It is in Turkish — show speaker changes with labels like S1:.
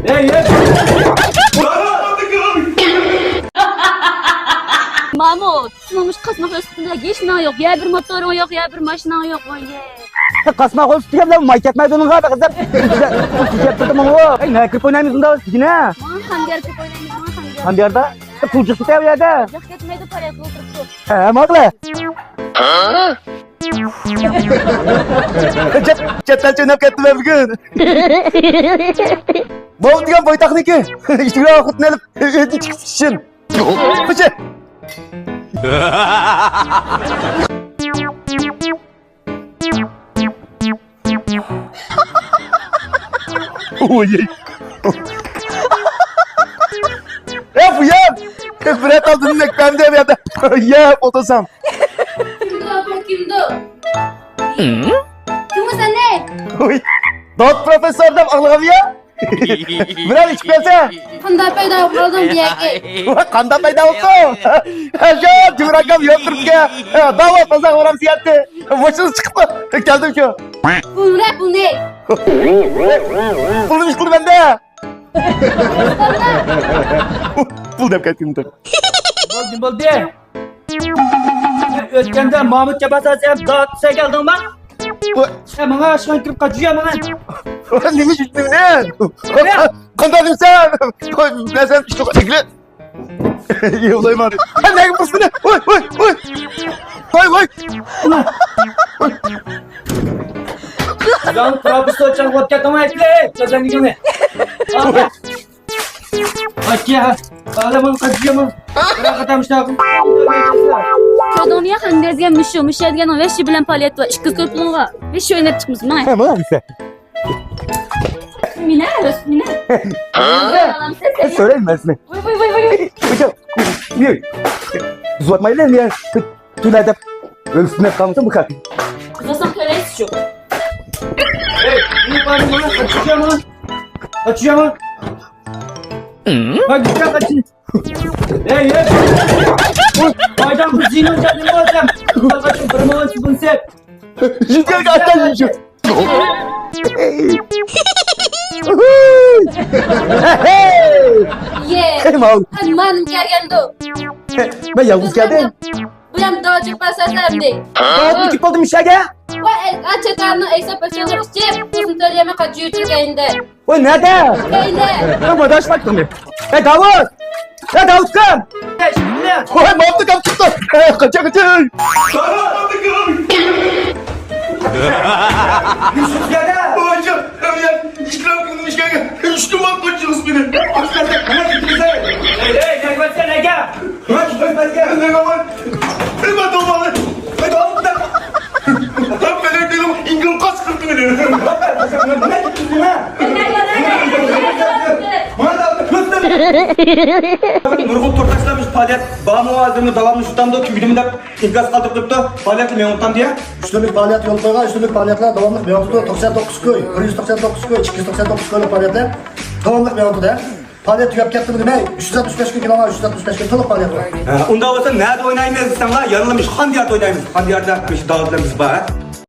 S1: Hey hey.
S2: Mahmut, sınavmış kasmak üstünde geçme yok. Ya bir motorun yok, ya bir maşinen yok. Vay ye.
S3: Kasma kol tutuyor lan mayk etmedi onun kadar kızım. Yaptırdım onu. Hey ne kırp oynaymışsın da yine?
S2: Aman hangar köp oynayın, aman hangar.
S3: Hangi yerde? Pulcu tutuyor bir yerde.
S2: Yok etmeydi paraya kıldırıp dur.
S3: He makle. Çetel çöynep kettim ben bugün. Mahmut diyen boy tekniki. İşte bir vakit nelip ödün çıksın. Fıçı. Oy. Ya bu ya. Bırak aldın nek ben de ya da. Ya otosam.
S2: Kimdi o, kimdi o? Kim o sen ne?
S3: Oy. Dot profesörden ağlam ya. Bırak hiç bilse.
S2: Kanda payda oldum diyeki.
S3: Kanda payda oldu. Ya cumrakam yok Türkiye. Dava pazar oram siyatte. Başınız çıktı. Geldim şu.
S2: Bu ne, bu ne?
S3: Buldum işkulu bende. Buldum kaçtım.
S1: Buldu. Ötkende Mahmut Cabasa sen dağıtsa geldin bak. Sen bana aşkın kırıp kaçıyor bana.
S3: Neymiş üstüm ne? Kandadım sen. Ben sen işte tekli. İyi olayım abi. Ha ne yapıyorsun ne? Oy oy oy. Oy oy.
S1: Jangan Trabzon can buat kita mai play. Jangan gini. Akia, kalau mau kajian mah. Berapa kata mesti aku?
S2: Köyden ya hangar diyen müşü, müşü diyen o veşi bilen paliyet var. İşkız köprülüğü var. Veşi oynayıp çıkmışsın bana.
S3: Hem o hangisi?
S2: Mine, Mine.
S3: Söyleyeyim ben sana.
S2: Vay.
S3: Hocam. Niye? Uzatmayı lan ya. Tülayda. Üstüne kalmışsın bu kadar.
S2: Kızasam köleyiz şu.
S1: Hey, ini paling mana? Kajian mah. Kajian mah. Bagi kita kajian. Hey, hey. Baydan kuzinin jadi macam. Kalau kajian bermawan sebelum set.
S3: Cidden kaçtan yiyeceğim.
S2: Ye.
S3: Hey mal.
S2: Kan manım gelgen do.
S3: Ben yalnız geldim.
S2: Bu yam daha çok pasasam de.
S3: Daha bir oldum işe gel.
S2: Vay açı karnı eksa peşinde çip. Kızın söyleyeme kaçıyor Türkiye'inde.
S3: Oy nerede?
S2: Türkiye'inde.
S3: Ben vadaş baktım ya. Hey Davut. Hey Davut kam.
S1: Hey, şimdi.
S3: Oy mahmut kam çıktı. Kaça.
S1: Yusuf geldi.
S4: Hocam, ya işlem kılmış kanka. Üstüm var koçunuz beni. Başkanım, hemen gittiğinize.
S1: Hey, jangan buat saya naga.
S4: Ne var? Hemen domalı. Hadi al bir dakika. Tam böyle dedim, İngiliz kaç kırdı beni.
S5: Nurgul Turtaş'lamış faaliyet bağımlı vazirini davamlı şutamda tügüdümde ilgaz kaldırdıkta faaliyetle memnuntan diye.
S6: Üstünlük faaliyet yol koygan, üstünlük faaliyetler davamlıq mevzuda 99 köy, 199 köy, 299 köylük faaliyetler davamlıq mevzuda. Faaliyet tügep ketdi mi demey, 365 gün kilama, 365 gün to'liq faaliyet var.
S5: Unda olsa nerede oynaymayız sana yanılmış, hangi yerde oynaymayız, hangi yerde dağıtlarımız var.